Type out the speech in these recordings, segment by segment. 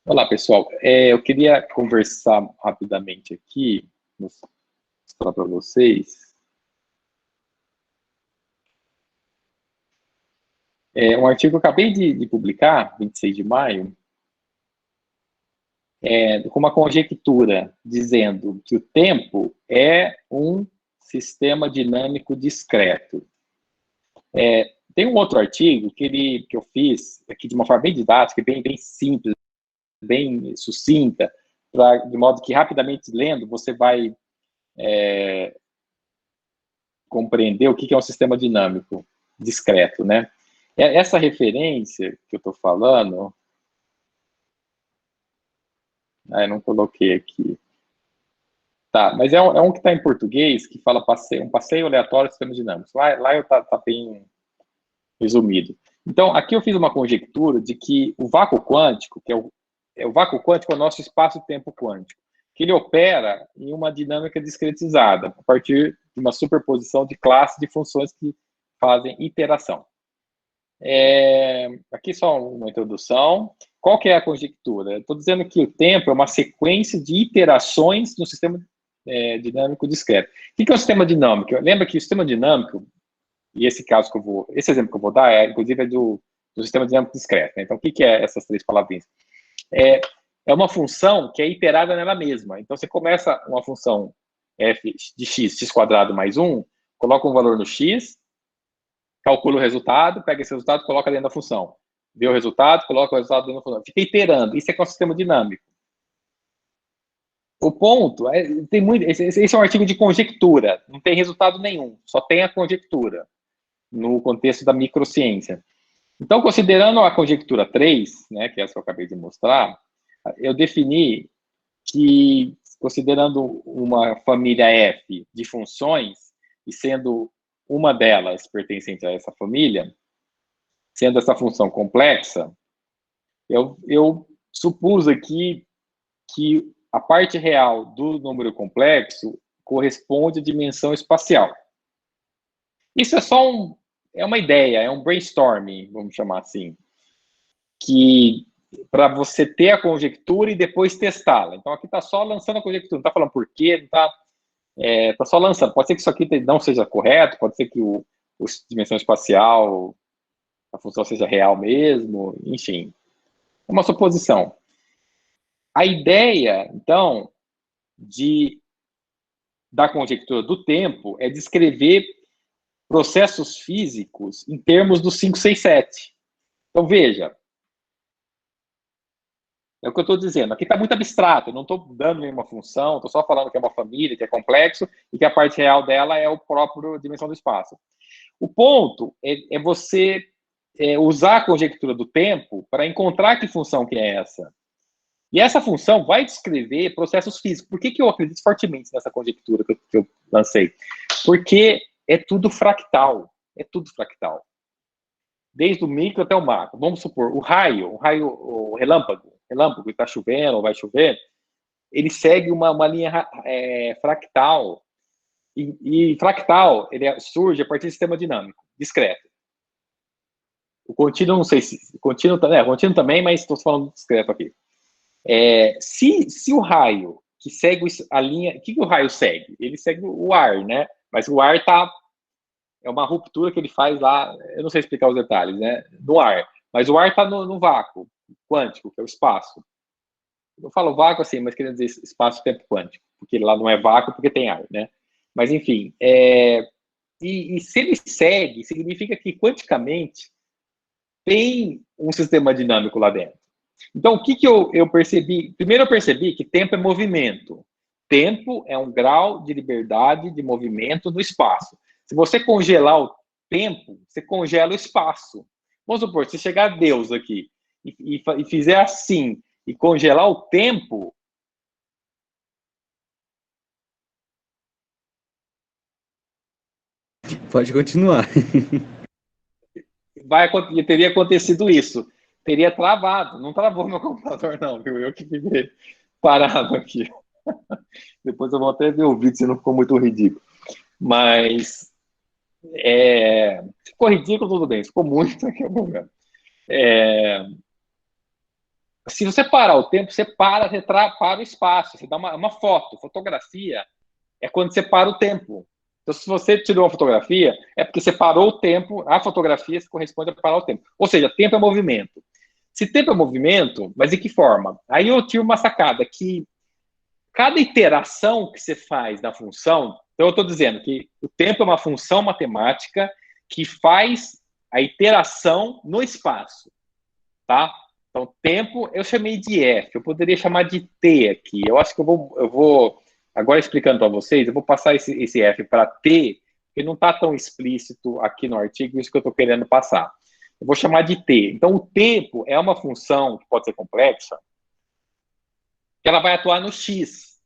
Olá, pessoal. Eu queria conversar rapidamente aqui, mostrar para vocês, um artigo que eu acabei de publicar, 26 de maio, com uma conjectura dizendo que o tempo é um sistema dinâmico discreto. Tem um outro artigo que eu fiz aqui de uma forma bem didática, bem simples, bem sucinta, de modo que rapidamente lendo você vai compreender o que é um sistema dinâmico discreto, né? Essa referência que eu estou falando, eu não coloquei aqui, tá? Mas é um que está em português que fala um passeio aleatório de sistemas dinâmicos. Lá eu tá bem resumido. Então, aqui eu fiz uma conjectura de que o vácuo quântico, o vácuo quântico é o nosso espaço-tempo quântico, que ele opera em uma dinâmica discretizada, a partir de uma superposição de classes de funções que fazem iteração. Aqui só uma introdução. Qual que é a conjectura? Estou dizendo que o tempo é uma sequência de iterações no sistema dinâmico discreto. O que é um sistema dinâmico? Lembra que o sistema dinâmico, e esse exemplo que eu vou dar, inclusive, é do sistema dinâmico discreto. Né? Então, o que é essas três palavrinhas? É uma função que é iterada nela mesma. Então, você começa uma função f de x quadrado mais 1, coloca um valor no x, calcula o resultado, pega esse resultado, coloca dentro da função. Vê o resultado, coloca o resultado dentro da função. Fica iterando. Isso é um sistema dinâmico. O ponto tem muito. Esse é um artigo de conjectura. Não tem resultado nenhum. Só tem a conjectura no contexto da microciência. Então, considerando a conjectura 3, né, que é essa que eu acabei de mostrar, eu defini que, considerando uma família F de funções, e sendo uma delas pertencente a essa família, sendo essa função complexa, eu supus aqui que a parte real do número complexo corresponde à dimensão espacial. Isso é uma ideia, é um brainstorming, vamos chamar assim, que para você ter a conjectura e depois testá-la. Então, aqui está só lançando a conjectura, não está falando por quê, não está tá só lançando. Pode ser que isso aqui não seja correto, pode ser que a dimensão espacial, a função seja real mesmo, enfim. É uma suposição. A ideia, então, da conjectura do tempo é descrever processos físicos em termos do 567. Então, veja, é o que eu estou dizendo. Aqui está muito abstrato, eu não estou dando nenhuma função, estou só falando que é uma família, que é complexo, e que a parte real dela é o próprio dimensão do espaço. O ponto é você usar a conjectura do tempo para encontrar que função que é essa. E essa função vai descrever processos físicos. Por que eu acredito fortemente nessa conjectura que eu lancei? Porque é tudo fractal. É tudo fractal. Desde o micro até o macro. Vamos supor, o relâmpago que está chovendo ou vai chover, ele segue uma linha fractal. E fractal surge a partir do sistema dinâmico, discreto. O contínuo, não sei se... Contínuo também, mas estou falando discreto aqui. Se o raio que segue a linha... O que o raio segue? Ele segue o ar, né? Mas o ar é uma ruptura que ele faz lá, eu não sei explicar os detalhes, né? No ar. Mas o ar está no vácuo quântico, que é o espaço. Eu falo vácuo assim, mas querendo dizer espaço-tempo quântico, porque lá não é vácuo porque tem ar, né? Mas, enfim, e se ele segue, significa que quanticamente tem um sistema dinâmico lá dentro. Então, o que eu percebi? Primeiro, eu percebi que tempo é movimento. Tempo é um grau de liberdade de movimento no espaço. Se você congelar o tempo, você congela o espaço. Vamos supor, se chegar Deus aqui e fizer assim, e congelar o tempo... Pode continuar. Teria acontecido isso. Teria travado. Não travou meu computador, não, viu? Eu que fiquei parado aqui. Depois eu vou até ver o vídeo se não ficou muito ridículo. Mas ficou ridículo, tudo bem. Ficou muito, aqui é o problema. Se você parar o tempo, você para o espaço, você dá uma foto. Fotografia é quando você para o tempo. Então, se você tirou uma fotografia, é porque você parou o tempo, a fotografia corresponde a parar o tempo. Ou seja, tempo é movimento. Se tempo é movimento, mas de que forma? Aí eu tive uma sacada que cada iteração que você faz da função, então eu estou dizendo que o tempo é uma função matemática que faz a iteração no espaço, tá? Então, tempo eu chamei de F, eu poderia chamar de T aqui. Eu acho que eu vou agora explicando para vocês, eu vou passar esse F para T, porque não está tão explícito aqui no artigo, isso que eu estou querendo passar. Eu vou chamar de T. Então, o tempo é uma função que pode ser complexa, que ela vai atuar no X,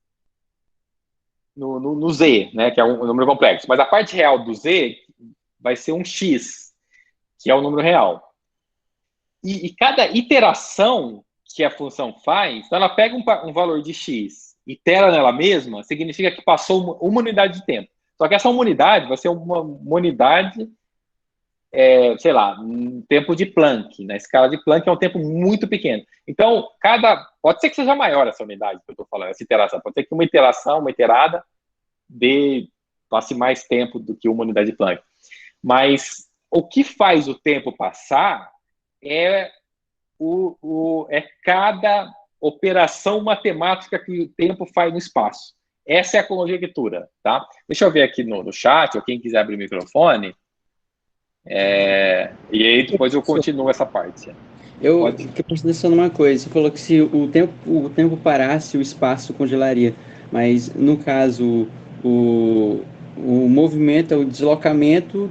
no Z, né, que é um número complexo. Mas a parte real do Z vai ser um X, que é o número real. E cada iteração que a função faz, então ela pega um valor de X, itera nela mesma, significa que passou uma unidade de tempo. Só que essa unidade vai ser uma unidade, sei lá, um tempo de Planck. Na escala de Planck é um tempo muito pequeno. Então, pode ser que seja maior essa unidade que eu estou falando, essa iteração. Pode ser que uma iteração, uma iterada, passe mais tempo do que uma unidade de Planck. Mas o que faz o tempo passar é cada operação matemática que o tempo faz no espaço. Essa é a conjectura, tá? Deixa eu ver aqui no chat, ou quem quiser abrir o microfone, e aí depois eu continuo essa parte. Eu prestei atenção numa coisa, você falou que se o tempo parasse, o espaço congelaria, mas no caso, o movimento é o deslocamento,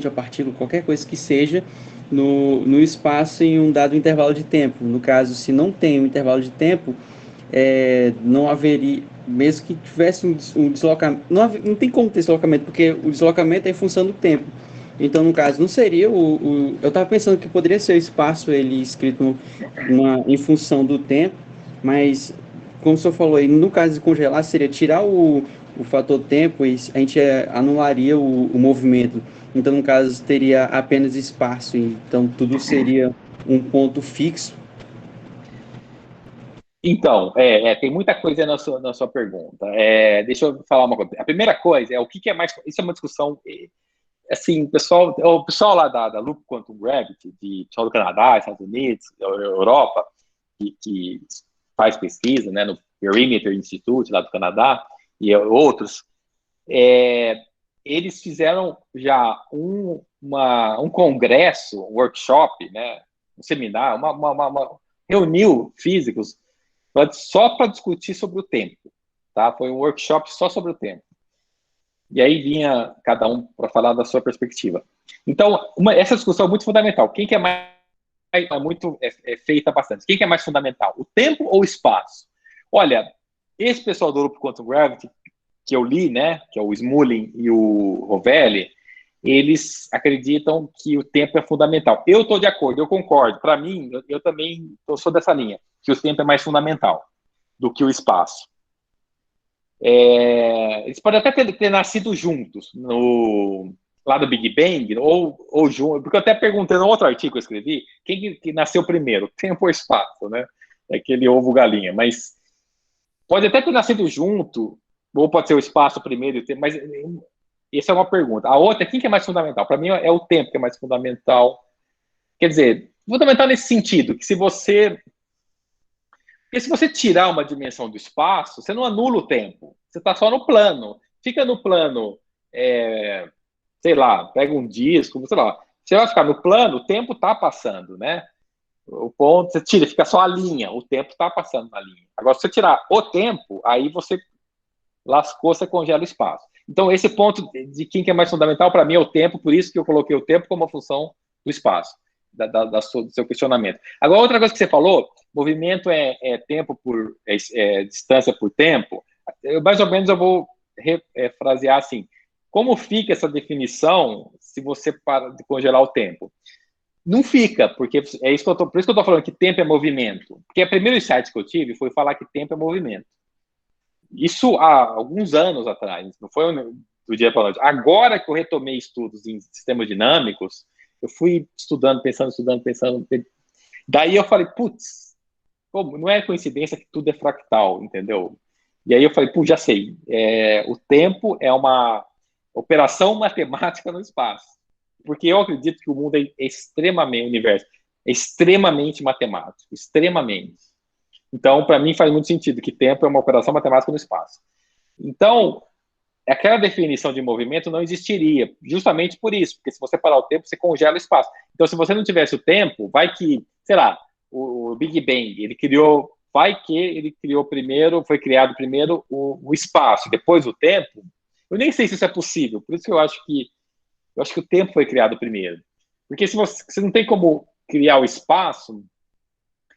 a partícula, qualquer coisa que seja, no espaço em um dado intervalo de tempo. No caso, se não tem um intervalo de tempo, não haveria, mesmo que tivesse um deslocamento, não tem como ter deslocamento, porque o deslocamento é em função do tempo. Então, no caso, não seria eu estava pensando que poderia ser o espaço ele escrito em função do tempo, mas, como o senhor falou aí, no caso de congelar, seria tirar o fator tempo e a gente anularia o movimento. Então, no caso, teria apenas espaço, então tudo seria um ponto fixo. Então, tem muita coisa na sua pergunta. Deixa eu falar uma coisa. A primeira coisa é o que é mais. Isso é uma discussão. Assim, o pessoal lá da Loop Quantum Gravity, pessoal do Canadá, Estados Unidos, Europa, que faz pesquisa, né, no Perimeter Institute lá do Canadá e outros, eles fizeram já um congresso, um workshop, né, um seminário, reuniu físicos só para discutir sobre o tempo, tá? Foi um workshop só sobre o tempo. E aí vinha cada um para falar da sua perspectiva. Então, essa discussão é muito fundamental. Quem que é mais feita bastante. Quem que é mais fundamental? O tempo ou o espaço? Olha, esse pessoal do grupo Quantum Gravity que eu li, né, que é o Smulin e o Rovelli, eles acreditam que o tempo é fundamental. Eu estou de acordo, eu concordo. Para mim, eu também sou dessa linha, que o tempo é mais fundamental do que o espaço. Eles podem até ter nascido juntos, lá do Big Bang, ou junto, porque eu até perguntei no outro artigo que eu escrevi, quem que nasceu primeiro, tempo ou espaço, né? Aquele ovo galinha, mas pode até ter nascido junto, ou pode ser o espaço primeiro, mas essa é uma pergunta. A outra, quem que é mais fundamental? Para mim é o tempo que é mais fundamental. Quer dizer, fundamental nesse sentido, que se você tirar uma dimensão do espaço, você não anula o tempo. Você está só no plano. Fica no plano, sei lá, pega um disco, sei lá. Você vai ficar no plano, o tempo está passando, né? O ponto, você tira, fica só a linha, o tempo está passando na linha. Agora, se você tirar o tempo, aí você lascou, você congela o espaço. Então, esse ponto de quem que é mais fundamental, para mim, é o tempo, por isso que eu coloquei o tempo como uma função do espaço, do seu questionamento. Agora, outra coisa que você falou, movimento é tempo por distância por tempo, mais ou menos eu vou frasear assim, como fica essa definição se você para de congelar o tempo? Não fica, porque é isso que por isso que eu estou falando que tempo é movimento. Porque o primeiro insight que eu tive foi falar que tempo é movimento. Isso há alguns anos atrás, não foi do dia para a noite. Agora que eu retomei estudos em sistemas dinâmicos, eu fui estudando, pensando. Daí eu falei, putz, não é coincidência que tudo é fractal, entendeu? E aí eu falei, putz, já sei, o tempo é uma operação matemática no espaço. Porque eu acredito que o mundo é extremamente, o universo é extremamente matemático, extremamente. Então, para mim, faz muito sentido que tempo é uma operação matemática no espaço. Então, aquela definição de movimento não existiria, justamente por isso, porque se você parar o tempo, você congela o espaço. Então, se você não tivesse o tempo, vai que, sei lá, o Big Bang, ele criou primeiro, foi criado primeiro o espaço, depois o tempo. Eu nem sei se isso é possível, por isso que eu acho que o tempo foi criado primeiro. Porque se você não tem como criar o espaço,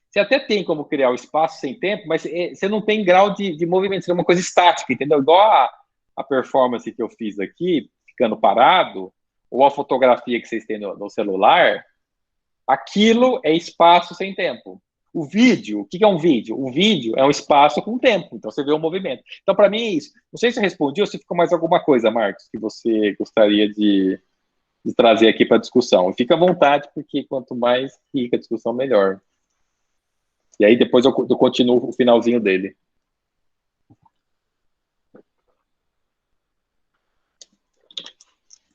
você até tem como criar o espaço sem tempo, mas você não tem grau de movimento, você é uma coisa estática, entendeu? Igual a performance que eu fiz aqui, ficando parado, ou a fotografia que vocês têm no celular, aquilo é espaço sem tempo. O vídeo, o que é um vídeo? O vídeo é um espaço com tempo, então você vê o movimento. Então, para mim, é isso. Não sei se eu respondi ou se ficou mais alguma coisa, Marcos, que você gostaria de trazer aqui para a discussão. Fica à vontade, porque quanto mais rica a discussão, melhor. E aí depois eu continuo o finalzinho dele.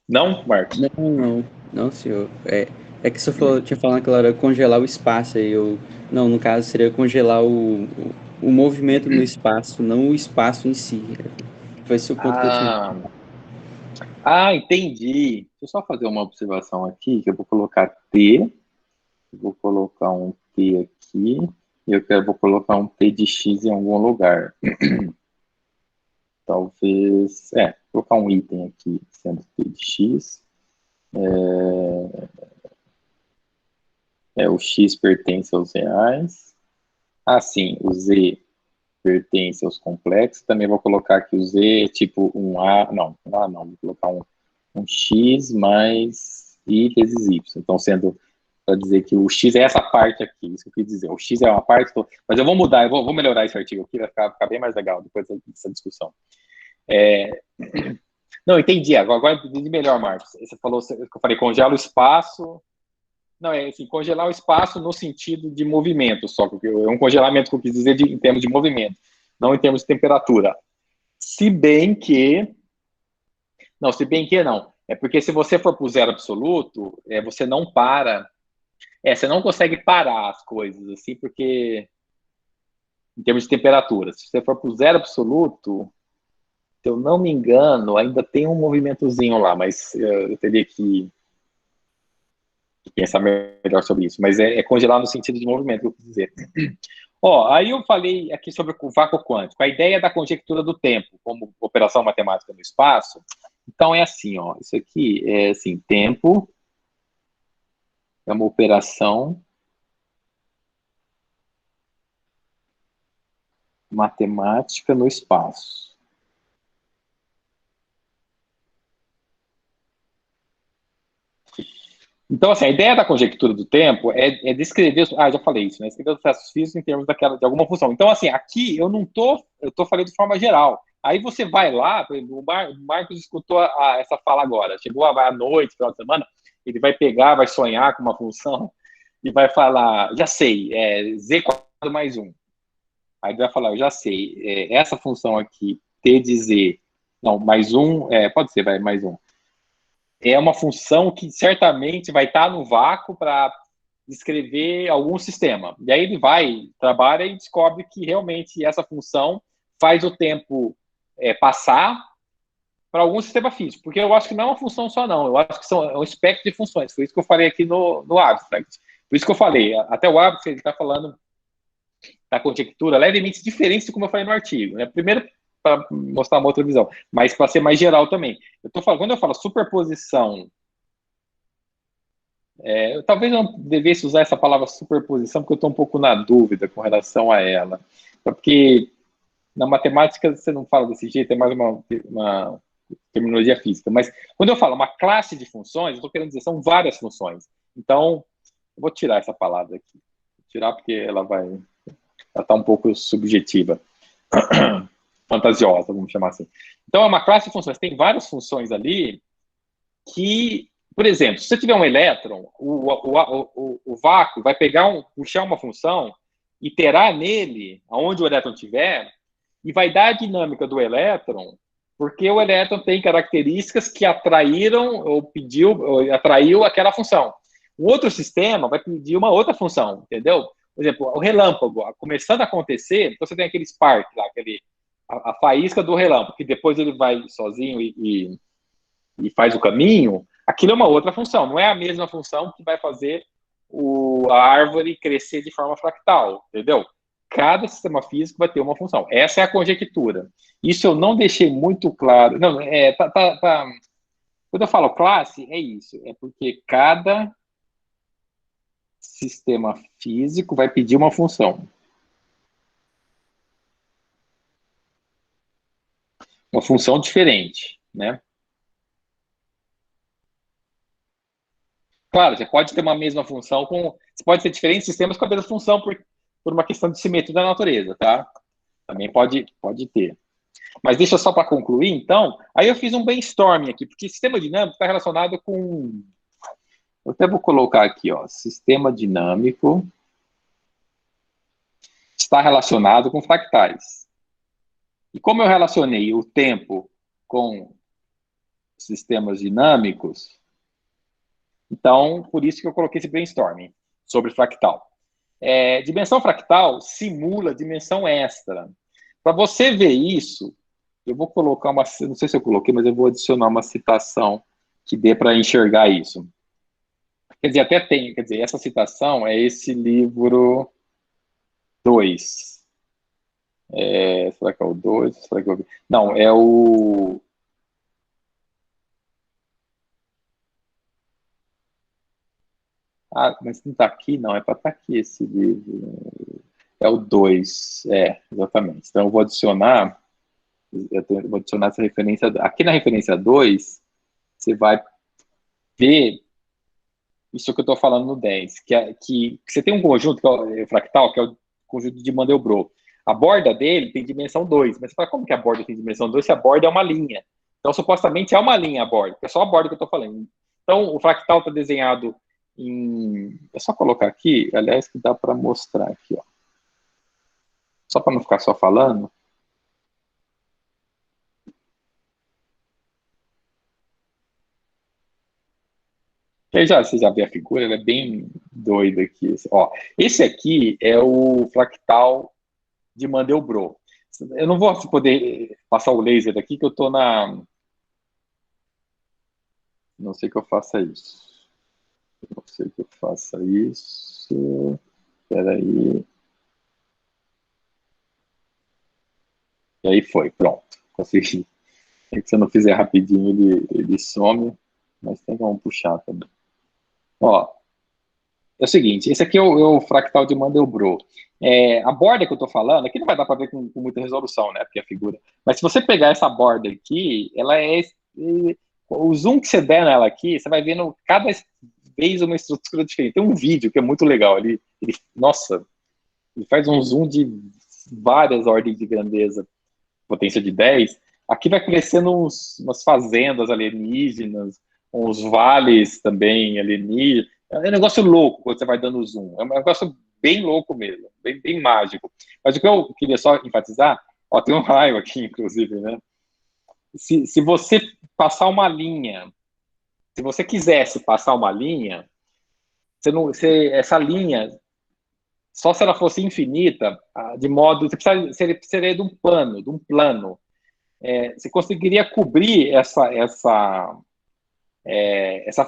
Não, Marcos? Não, senhor. É que você falou, tinha falado naquela hora congelar o espaço, aí eu... Não, no caso seria congelar o movimento no espaço, não o espaço em si. Foi esse o ponto que eu tinha. Entendi. Deixa eu só fazer uma observação aqui, que eu vou colocar T, vou colocar um T aqui, e vou colocar um T de X em algum lugar. Talvez, colocar um item aqui, sendo T de X. O X pertence aos reais. Sim, o Z pertence aos complexos. Também vou colocar aqui o Z é tipo um A, não, vou colocar um X mais I vezes Y. Então, sendo para dizer que o X é essa parte aqui, isso que eu quis dizer. O X é uma parte, mas eu vou mudar, eu vou melhorar esse artigo aqui, vai ficar bem mais legal depois dessa discussão. Não, entendi, agora entendi melhor, Marcos. Você falou, eu falei, congela o espaço. Não, é assim, congelar o espaço no sentido de movimento, só que é um congelamento que eu quis dizer em termos de movimento, não em termos de temperatura. Se bem que não. É porque se você for para o zero absoluto, você não para. Você não consegue parar as coisas, assim, porque em termos de temperatura, se você for para o zero absoluto, se eu não me engano, ainda tem um movimentozinho lá, mas eu teria que pensar melhor sobre isso. Mas é congelar no sentido de movimento, que eu quis dizer. Aí eu falei aqui sobre o vácuo quântico, a ideia da conjectura do tempo, como operação matemática no espaço. Então é assim, isso aqui é assim, tempo é uma operação matemática no espaço. Então, assim, a ideia da conjectura do tempo é descrever... já falei isso, né? Descrever os processos físicos em termos de alguma função. Então, assim, aqui eu não eu tô falando de forma geral. Aí você vai lá, por exemplo, o Marcos escutou essa fala agora, chegou à noite, final de semana, ele vai pegar, vai sonhar com uma função e vai falar, já sei, Z² mais 1. Aí ele vai falar, eu já sei, essa função aqui, T de Z, não, mais 1, pode ser, vai, mais 1. É uma função que certamente vai estar no vácuo para descrever algum sistema. E aí ele trabalha e descobre que realmente essa função faz o tempo passar para algum sistema físico. Porque eu acho que não é uma função só, não. Eu acho que é um espectro de funções. Foi isso que eu falei aqui no abstract. Por isso que eu falei. Até o abstract ele está falando da conjectura levemente diferente de como eu falei no artigo. Né? Primeiro, para mostrar uma outra visão, mas para ser mais geral também. Quando eu falo superposição, talvez eu não devesse usar essa palavra superposição, porque eu estou um pouco na dúvida com relação a ela. Porque na matemática você não fala desse jeito, é mais uma terminologia física. Mas quando eu falo uma classe de funções, eu estou querendo dizer são várias funções. Então, eu vou tirar essa palavra aqui. Vou tirar porque ela está um pouco subjetiva. Fantasiosa, vamos chamar assim. Então, é uma classe de funções. Tem várias funções ali que Por exemplo, se você tiver um elétron, o vácuo vai pegar puxar uma função, iterar nele, aonde o elétron estiver, e vai dar a dinâmica do elétron, porque o elétron tem características que atraíram ou atraiu aquela função. O outro sistema vai pedir uma outra função, entendeu? Por exemplo, o relâmpago, começando a acontecer, então você tem aquele spark lá, a faísca do relâmpago, que depois ele vai sozinho e faz o caminho, aquilo é uma outra função, não é a mesma função que vai fazer a árvore crescer de forma fractal, entendeu? Cada sistema físico vai ter uma função. Essa é a conjectura. Isso eu não deixei muito claro. Não, quando eu falo classe, é isso. É porque cada sistema físico vai pedir uma função. Uma função diferente, né? Claro, você pode ter uma mesma função você pode ter diferentes sistemas com a mesma função por uma questão de simetria da natureza, tá? Também pode ter. Mas deixa só para concluir, então. Aí eu fiz um brainstorming aqui, porque sistema dinâmico está relacionado com. Eu até vou colocar aqui, ó. Sistema dinâmico está relacionado com fractais. E como eu relacionei o tempo com sistemas dinâmicos, então, por isso que eu coloquei esse brainstorming sobre fractal. Dimensão fractal simula dimensão extra. Para você ver isso, eu vou colocar não sei se eu coloquei, mas eu vou adicionar uma citação que dê para enxergar isso. Quer dizer, até tem, essa citação é esse livro 2. Será que é o 2? Será que Não, é o... Ah, mas não está aqui, não. É para estar aqui esse livro. É o 2. Exatamente. Então, eu vou adicionar essa referência. Aqui na referência 2, você vai ver isso que eu estou falando no 10, que você tem um conjunto, que é o fractal, que é o conjunto de Mandelbrot. A borda dele tem dimensão 2, mas você fala, como que a borda tem dimensão 2 se a borda é uma linha? Então, supostamente, é uma linha a borda, é só a borda que eu estou falando. Então, o fractal está desenhado em... É só colocar aqui, aliás, que dá para mostrar aqui, ó. Só para não ficar só falando. Você já vê a figura, ela é bem doida aqui. Ó, esse aqui é o fractal de Mandelbrot. Eu não vou poder passar o laser daqui, que eu estou na... Não sei que eu faça isso. Não sei que eu faça isso. Espera aí. E aí foi, pronto. Consegui. Se eu não fizer rapidinho, ele some. Mas tem como puxar também. Ó, é o seguinte, esse aqui é o fractal de Mandelbrot. A borda que eu estou falando, aqui não vai dar para ver com muita resolução, né? Porque a figura. Mas se você pegar essa borda aqui, ela o zoom que você der nela aqui, você vai vendo cada vez uma estrutura diferente. Tem um vídeo que é muito legal. Nossa, ele faz um zoom de várias ordens de grandeza, potência de 10. Aqui vai crescendo umas fazendas alienígenas, uns vales também alienígenas. É um negócio louco quando você vai dando zoom. É um negócio bem louco mesmo, bem mágico. Mas o que eu queria só enfatizar, ó, tem um raio aqui, inclusive, né? Se você passar uma linha, se você quisesse passar uma linha, essa linha, só se ela fosse infinita, de modo... Você precisaria de um plano. Você conseguiria cobrir essa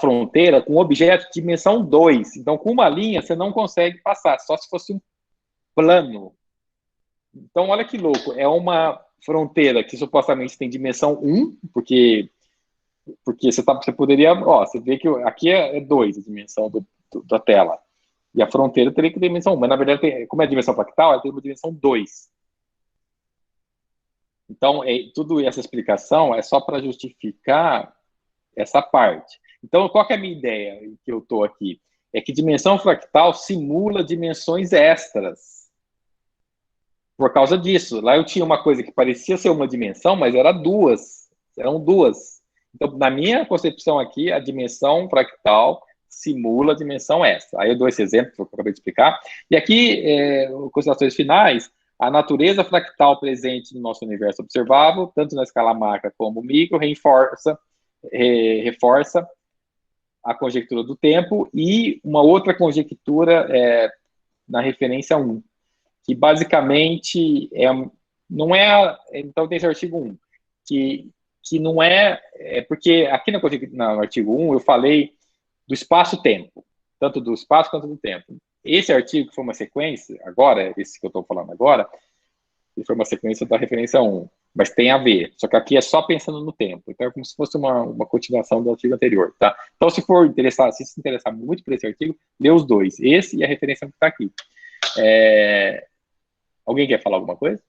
fronteira com um objeto de dimensão 2. Então, com uma linha, você não consegue passar, só se fosse um plano. Então, olha que louco. É uma fronteira que supostamente tem dimensão 1, porque você poderia... Ó, você vê que aqui é 2 a dimensão da tela. E a fronteira teria que ter dimensão 1. Mas, na verdade, como é a dimensão fractal, ela tem uma dimensão 2. Então, tudo essa explicação é só para justificar essa parte. Então, qual que é a minha ideia que eu estou aqui? É que dimensão fractal simula dimensões extras. Por causa disso. Lá eu tinha uma coisa que parecia ser uma dimensão, mas eram duas. Então, na minha concepção aqui, a dimensão fractal simula a dimensão extra. Aí eu dou esse exemplo que eu acabei de explicar. E aqui, considerações finais, a natureza fractal presente no nosso universo observável, tanto na escala macro como micro, reforça a conjectura do tempo e uma outra conjectura na referência 1, que basicamente não é... Então, tem esse artigo 1, que não porque aqui no artigo 1 eu falei do espaço-tempo, tanto do espaço quanto do tempo. Esse artigo, que foi uma sequência, agora, esse que eu estou falando agora, ele foi uma sequência da referência 1, mas tem a ver, só que aqui é só pensando no tempo, então é como se fosse uma continuação do artigo anterior, tá? Então, se se interessar muito por esse artigo, lê os dois, esse e a referência que está aqui. Alguém quer falar alguma coisa?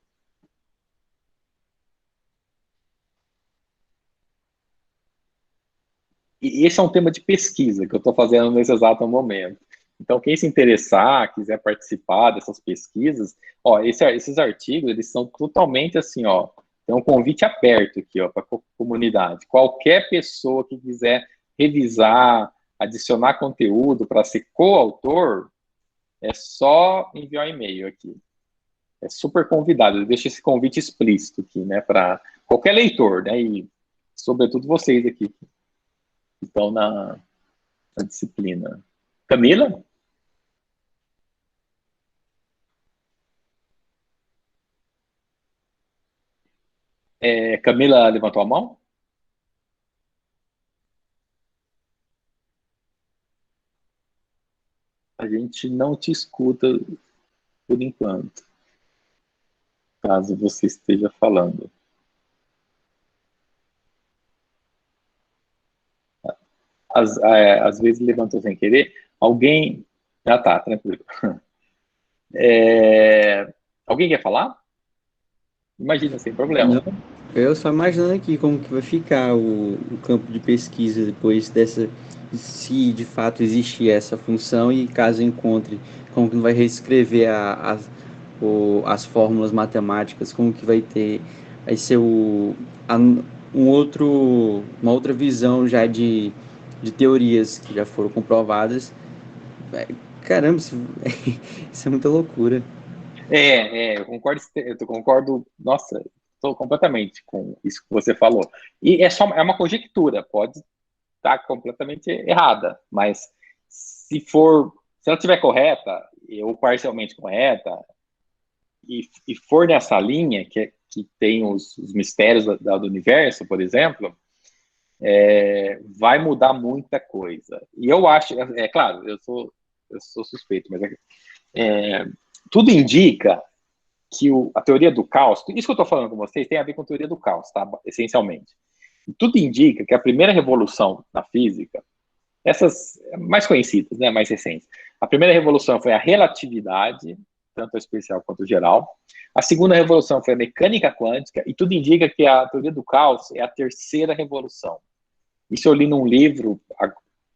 E esse é um tema de pesquisa que eu estou fazendo nesse exato momento. Então, quem se interessar, quiser participar dessas pesquisas, esses artigos, eles são totalmente assim, tem um convite aberto aqui, para a comunidade. Qualquer pessoa que quiser revisar, adicionar conteúdo para ser coautor, é só enviar um e-mail aqui. É super convidado, eu deixo esse convite explícito aqui, né, para qualquer leitor, né, e sobretudo vocês aqui, que estão na disciplina. Camila? Camila levantou a mão? A gente não te escuta por enquanto, caso você esteja falando. Às vezes levantou sem querer. Alguém... Ah, tá, tranquilo. Alguém quer falar? Imagina, sem problema. Não, eu só imaginando aqui como que vai ficar o campo de pesquisa depois dessa, se de fato existir essa função e caso encontre, como que vai reescrever as fórmulas matemáticas, como que vai ser uma outra visão já de teorias que já foram comprovadas. Caramba, isso é muita loucura. Eu concordo, nossa, estou completamente com isso que você falou. E é uma conjectura, pode estar completamente errada, mas se ela estiver correta, ou parcialmente correta, e for nessa linha, que tem os mistérios do universo, por exemplo, vai mudar muita coisa. E eu acho, claro, eu sou suspeito, mas tudo indica que a teoria do caos, isso que eu estou falando com vocês tem a ver com a teoria do caos, tá? Essencialmente. E tudo indica que a primeira revolução na física, essas mais conhecidas, né, mais recentes, a primeira revolução foi a relatividade, tanto a especial quanto a geral. A segunda revolução foi a mecânica quântica, e tudo indica que a teoria do caos é a terceira revolução. Isso eu li num livro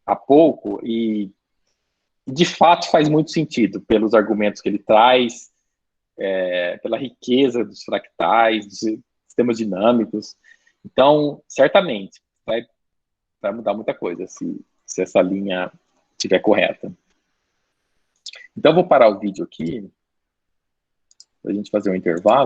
há pouco, e de fato faz muito sentido, pelos argumentos que ele traz, pela riqueza dos fractais, dos sistemas dinâmicos. Então, certamente, vai mudar muita coisa se essa linha estiver correta. Então, eu vou parar o vídeo aqui, para a gente fazer um intervalo.